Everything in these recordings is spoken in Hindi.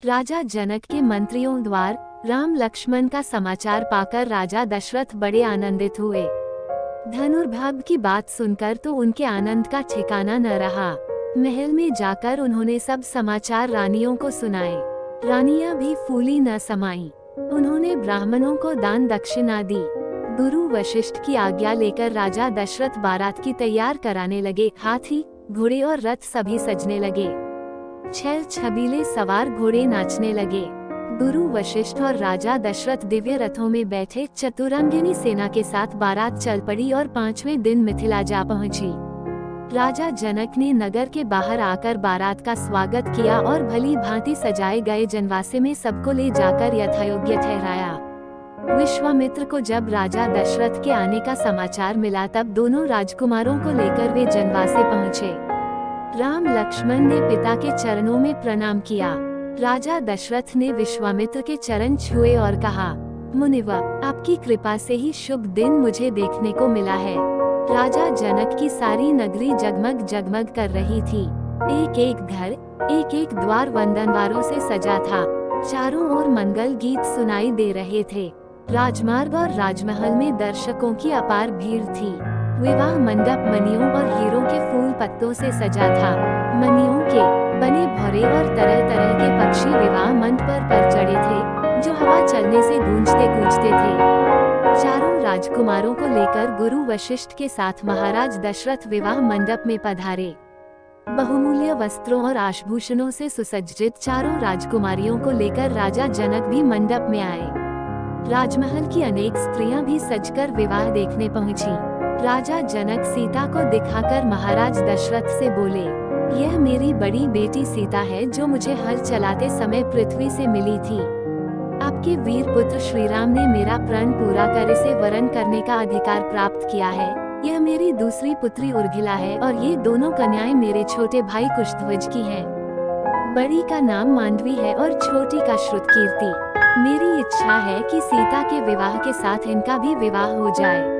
राजा जनक के मंत्रियों द्वार राम लक्ष्मण का समाचार पाकर राजा दशरथ बड़े आनंदित हुए। धनुर्भाव की बात सुनकर तो उनके आनंद का ठिकाना न रहा। महल में जाकर उन्होंने सब समाचार रानियों को सुनाए। रानियां भी फूली न समाई। उन्होंने ब्राह्मणों को दान दक्षिणा दी। गुरु वशिष्ठ की आज्ञा लेकर राजा दशरथ बारात की तैयार कराने लगे। हाथी, घोड़े और रथ सभी सजने लगे। छल छबीले सवार घोड़े नाचने लगे। गुरु वशिष्ठ और राजा दशरथ दिव्य रथों में बैठे चतुरंगिनी सेना के साथ बारात चल पड़ी और 5वें दिन मिथिला जा पहुंची। राजा जनक ने नगर के बाहर आकर बारात का स्वागत किया और भली भांति सजाए गए जनवासे में सबको ले जाकर यथायोग्य ठहराया। विश्वामित्र को जब राजा दशरथ के आने का समाचार मिला तब दोनों राजकुमारों को लेकर वे जनवासे पहुँचे। राम लक्ष्मण ने पिता के चरणों में प्रणाम किया। राजा दशरथ ने विश्वामित्र के चरण छुए और कहा, मुनिवर, आपकी कृपा से ही शुभ दिन मुझे देखने को मिला है। राजा जनक की सारी नगरी जगमग जगमग कर रही थी। एक एक घर, एक एक द्वार वंदनवारों से सजा था। चारों ओर मंगल गीत सुनाई दे रहे थे। राजमार्ग और राजमहल में दर्शकों की अपार भीड़ थी। विवाह मंडप मणियों और हीरों के फूल पत्तों से सजा था। मणियों के बने भौरे और तरह तरह के पक्षी विवाह मंच पर चढ़े थे, जो हवा चलने से गूंजते गूंजते थे। चारों राजकुमारों को लेकर गुरु वशिष्ठ के साथ महाराज दशरथ विवाह मंडप में पधारे। बहुमूल्य वस्त्रों और आभूषणों से सुसज्जित चारों राजकुमारियों को लेकर राजा जनक भी मंडप में आए। राजमहल की अनेक स्त्रियां भी सजकर विवाह देखने पहुंची। राजा जनक सीता को दिखाकर महाराज दशरथ से बोले, यह मेरी बड़ी बेटी सीता है जो मुझे हल चलाते समय पृथ्वी से मिली थी। आपके वीर पुत्र श्रीराम ने मेरा प्रण पूरा कर इसे वरण करने का अधिकार प्राप्त किया है। यह मेरी दूसरी पुत्री उर्मिला है और ये दोनों कन्याएं मेरे छोटे भाई कुशध्वज की हैं। बड़ी का नाम मांडवी है और छोटी का श्रुतकीर्ति। मेरी इच्छा है कि सीता के विवाह के साथ इनका भी विवाह हो जाए।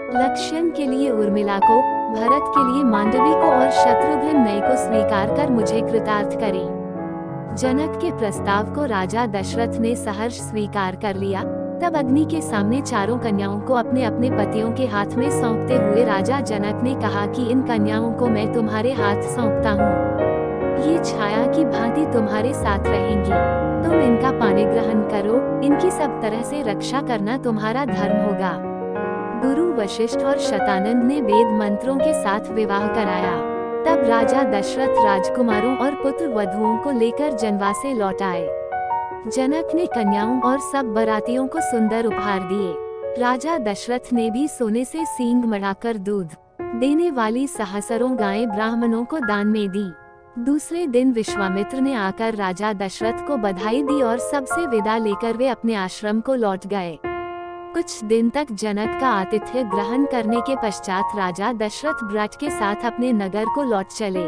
लक्ष्मण के लिए उर्मिला को, भरत के लिए मांडवी को और शत्रुघ्न नए को स्वीकार कर मुझे कृतार्थ करें। जनक के प्रस्ताव को राजा दशरथ ने सहर्ष स्वीकार कर लिया। तब अग्नि के सामने चारों कन्याओं को अपने अपने पतियों के हाथ में सौंपते हुए राजा जनक ने कहा कि इन कन्याओं को मैं तुम्हारे हाथ सौंपता हूँ। ये छाया की भांति तुम्हारे साथ रहेंगी। तुम इनका पानी ग्रहण करो। इनकी सब तरह से रक्षा करना तुम्हारा धर्म होगा। गुरु वशिष्ठ और शतानंद ने वेद मंत्रों के साथ विवाह कराया। तब राजा दशरथ राजकुमारों और पुत्र वधुओं को लेकर जनवासे लौट आए। जनक ने कन्याओं और सब बरातियों को सुंदर उपहार दिए। राजा दशरथ ने भी सोने से सींग मढ़ाकर दूध देने वाली सहस्रों गायें ब्राह्मणों को दान में दी। दूसरे दिन विश्वामित्र ने आकर राजा दशरथ को बधाई दी और सबसे विदा लेकर वे अपने आश्रम को लौट गए। कुछ दिन तक जनक का आतिथ्य ग्रहण करने के पश्चात राजा दशरथ ब्रज के साथ अपने नगर को लौट चले।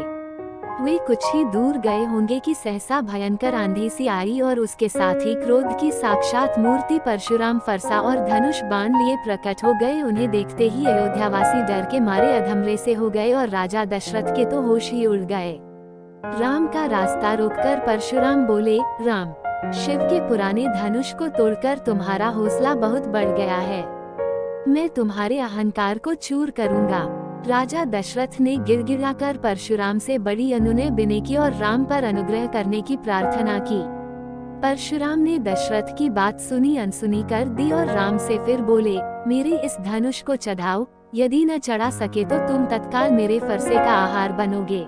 वे कुछ ही दूर गए होंगे कि सहसा भयंकर आंधी सी आई और उसके साथ ही क्रोध की साक्षात मूर्ति परशुराम फरसा और धनुष बाण लिए प्रकट हो गए। उन्हें देखते ही अयोध्यावासी डर के मारे अधमरे से हो गए और राजा दशरथ के तो होश ही उड़ गए। राम का रास्ता रोककर परशुराम बोले, राम, शिव के पुराने धनुष को तोड़कर तुम्हारा हौसला बहुत बढ़ गया है। मैं तुम्हारे अहंकार को चूर करूंगा। राजा दशरथ ने गिड़गिड़ाकर परशुराम से बड़ी अनुनय विनय की और राम पर अनुग्रह करने की प्रार्थना की। परशुराम ने दशरथ की बात सुनी अनसुनी कर दी और राम से फिर बोले, मेरे इस धनुष को चढ़ाओ। यदि न चढ़ा सके तो तुम तत्काल मेरे फरसे का आहार बनोगे।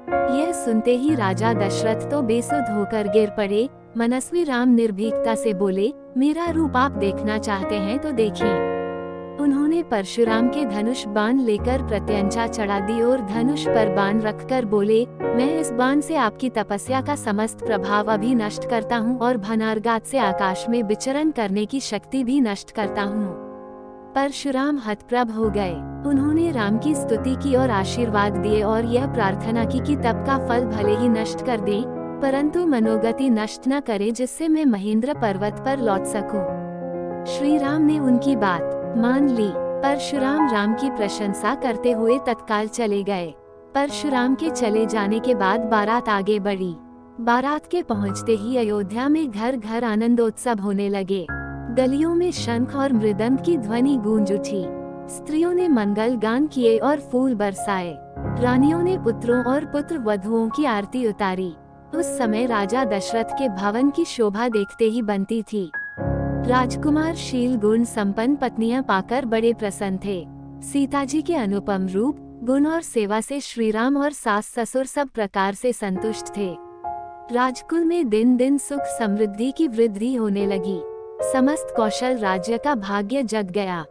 यह सुनते ही राजा दशरथ तो बेसुध होकर गिर पड़े। मनस्वी राम निर्भीकता से बोले, मेरा रूप आप देखना चाहते हैं तो देखें। उन्होंने परशुराम के धनुष बाण लेकर प्रत्यंचा चढ़ा दी और धनुष पर बाण रखकर बोले, मैं इस बाण से आपकी तपस्या का समस्त प्रभाव अभी नष्ट करता हूँ और भनारगात से आकाश में विचरण करने की शक्ति भी नष्ट करता हूँ। परशुराम हतप्रभ हो गए। उन्होंने राम की स्तुति की और आशीर्वाद दिए और यह प्रार्थना की कि तप का फल भले ही नष्ट कर दे, परंतु मनोगति नष्ट न करे, जिससे मैं महेंद्र पर्वत पर लौट सकूं। श्री राम ने उनकी बात मान ली। परशुराम राम की प्रशंसा करते हुए तत्काल चले गए। परशुराम के चले जाने के बाद बारात आगे बढ़ी। बारात के पहुंचते ही अयोध्या में घर घर आनंदोत्सव होने लगे। गलियों में शंख और मृदंग की ध्वनि गूंज उठी। स्त्रियों ने मंगल गान किए और फूल बरसाए। रानियों ने पुत्रों और पुत्र वधुओं की आरती उतारी। उस समय राजा दशरथ के भवन की शोभा देखते ही बनती थी। राजकुमार शील गुण संपन्न पत्नियां पाकर बड़े प्रसन्न थे। सीताजी के अनुपम रूप, गुण और सेवा से श्रीराम और सास ससुर सब प्रकार से संतुष्ट थे। राजकुल में दिन दिन सुख समृद्धि की वृद्धि होने लगी। समस्त कौशल राज्य का भाग्य जग गया।